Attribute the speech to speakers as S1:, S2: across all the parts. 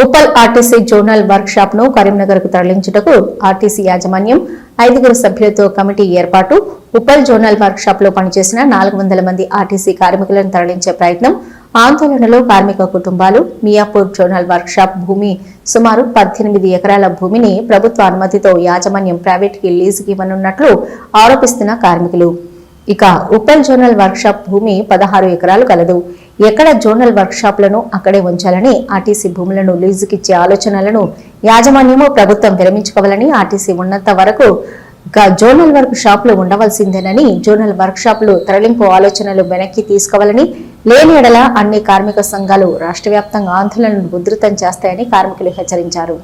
S1: Uppal RTC zonal work shop ను కరీంనగర్ కు తరలించుటకు RTC యాజమాన్యం 5 సభ్యులతో కమిటీ ఏర్పాటు. ఉప్పల్ జోనల్ వర్క్ షాప్ లో పనిచేసిన 400 మంది ఆర్టీసీ కార్మికులను తరలించే ప్రయత్నం. ఆందోళనలో కార్మిక కుటుంబాలు. మియాపూర్ జోనల్ వర్క్ షాప్ భూమి సుమారు 18 ఎకరాల భూమిని ప్రభుత్వ అనుమతితో యాజమాన్యం ప్రైవేట్ కి లీజుకి ఇవ్వనున్నట్లు ఆరోపిస్తున్న కార్మికులు. ఇక ఉప్పల్ జోనల్ వర్క్ షాప్ భూమి 16 ఎకరాలు కలదు. ఎక్కడ జోనల్ వర్క్ షాప్లను అక్కడే ఉంచాలని, ఆర్టీసీ భూములను లీజుకిచ్చే ఆలోచనలను యాజమాన్యము ప్రభుత్వం విరమించుకోవాలని, ఆర్టీసీ ఉన్నంత వరకు జోనల్ వర్క్ షాపులు ఉండవలసిందేనని, జోనల్ వర్క్ షాపులు తరలింపు ఆలోచనలు వెనక్కి తీసుకోవాలని, లేని ఎడల అన్ని కార్మిక సంఘాలు రాష్ట్ర వ్యాప్తంగా ఆందోళనను ఉధృతం చేస్తాయని కార్మికులు హెచ్చరించారు.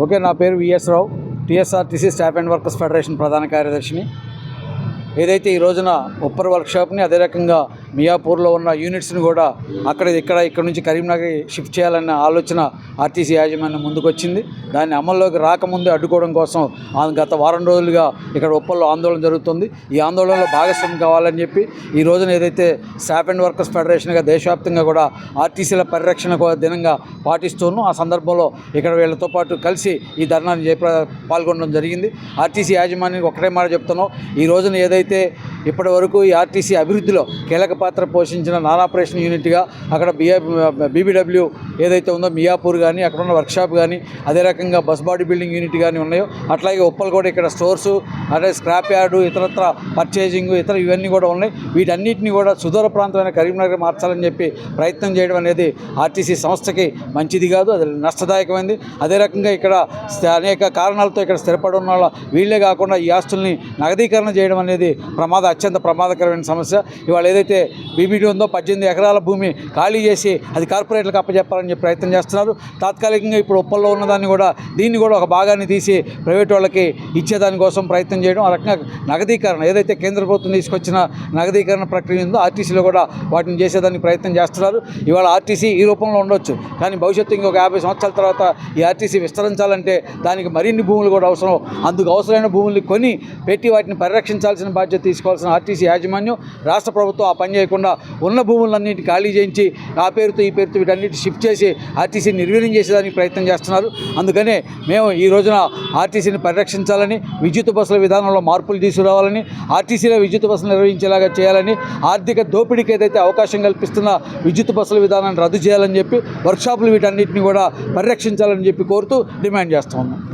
S2: ఓకే, నా పేరు VS Rao, TSRTC staff and workers federation ప్రధాన కార్యదర్శిని. ఏదైతే ఈ రోజున ఉప్పర్ వర్క్షాప్ని, అదే రకంగా మియాపూర్లో ఉన్న యూనిట్స్ని కూడా ఇక్కడ నుంచి కరీంనగర్ షిఫ్ట్ చేయాలన్న ఆలోచన ఆర్టీసీ యాజమాన్యం ముందుకొచ్చింది. దాన్ని అమల్లోకి రాకముందే అడ్డుకోవడం కోసం గత వారం రోజులుగా ఇక్కడ ఉప్పల్లో ఆందోళన జరుగుతుంది. ఈ ఆందోళనలో భాగస్వామ్యం కావాలని చెప్పి ఈ రోజున ఏదైతే స్టాఫ్ అండ్ వర్కర్స్ ఫెడరేషన్గా దేశవ్యాప్తంగా కూడా ఆర్టీసీల పరిరక్షణ దినంగా పాటిస్తూను, ఆ సందర్భంలో ఇక్కడ వీళ్ళతో పాటు కలిసి ఈ ధర్నాన్ని పాల్గొనడం జరిగింది. ఆర్టీసీ యాజమాన్యానికి ఒకటే మాట చెప్తున్నాం, ఈ రోజున ఏదైతే ఇప్పటి వరకు ఈ ఆర్టీసీ అభివృద్ధిలో కీలక పాత్ర పోషించిన నాన్ ఆపరేషన్ యూనిట్గా అక్కడ బీబీడబ్ల్యూ ఏదైతే ఉందో మియాపూర్ కానీ, అక్కడ ఉన్న వర్క్షాప్ కానీ, అదే రకంగా బస్ బాడీ బిల్డింగ్ యూనిట్ కానీ ఉన్నాయో, అట్లాగే ఉప్పల్ కూడా ఇక్కడ స్టోర్సు, అదే స్క్రాప్ యార్డు, ఇతరత్ర పర్చేజింగ్, ఇవన్నీ కూడా ఉన్నాయి. వీటన్నిటిని కూడా సుదూర ప్రాంతమైన కరీంనగర్ మార్చాలని చెప్పి ప్రయత్నం చేయడం అనేది ఆర్టీసీ సంస్థకి మంచిది కాదు, అది నష్టదాయకమైంది. అదే రకంగా ఇక్కడ అనేక కారణాలతో ఇక్కడ స్థిరపడి ఉన్న వీళ్ళే కాకుండా ఈ ఆస్తుల్ని నగదీకరణ చేయడం అనేది అత్యంత ప్రమాదకరమైన సమస్య. ఇవాళ ఏదైతే బీబీడీ ఉందో 18 ఎకరాల భూమి ఖాళీ చేసి అది కార్పొరేట్లకు అప్పచెప్పాలని చెప్పి ప్రయత్నం చేస్తున్నారు. తాత్కాలికంగా ఇప్పుడు ఉప్పల్లో ఉన్నదాన్ని కూడా, దీన్ని కూడా ఒక భాగాన్ని తీసి ప్రైవేట్ వాళ్ళకి ఇచ్చేదానికోసం ప్రయత్నం చేయడం, ఆ రకంగా నగదీకరణ ఏదైతే కేంద్ర ప్రభుత్వం తీసుకొచ్చిన నగదీకరణ ప్రక్రియ ఉందో ఆర్టీసీలో కూడా వాటిని చేసేదానికి ప్రయత్నం చేస్తున్నారు. ఇవాళ ఆర్టీసీ ఈ రూపంలో ఉండొచ్చు, కానీ భవిష్యత్తు ఇంకొక 50 సంవత్సరాల తర్వాత ఈ ఆర్టీసీ విస్తరించాలంటే దానికి మరిన్ని భూములు కూడా అవసరం. అందుకు అవసరమైన భూముల్ని కొని పెట్టి వాటిని పరిరక్షించాల్సిన బాధ్యత తీసుకోవాల్సిన ఆర్టీసీ యాజమాన్యం, రాష్ట్ర ప్రభుత్వం ఆ పని చేయకుండా ఉన్న భూములన్నింటి ఖాళీ చేయించి ఆ పేరుతో ఈ పేరుతో వీటన్నిటి షిఫ్ట్ చేసి ఆర్టీసీని నిర్వీర్యం చేసేదానికి ప్రయత్నం చేస్తున్నారు. అందుకనే మేము ఈ రోజున ఆర్టీసీని పరిరక్షించాలని, విద్యుత్ బస్సుల విధానంలో మార్పులు తీసుకురావాలని, ఆర్టీసీలో విద్యుత్ బస్సులు నిర్వహించేలాగా చేయాలని, ఆర్థిక దోపిడీకి ఏదైతే అవకాశం కల్పిస్తున్న విద్యుత్ బస్సుల విధానాన్ని రద్దు చేయాలని చెప్పి, వర్క్షాపులు వీటన్నిటిని కూడా పరిరక్షించాలని చెప్పి కోరుతూ డిమాండ్ చేస్తాము.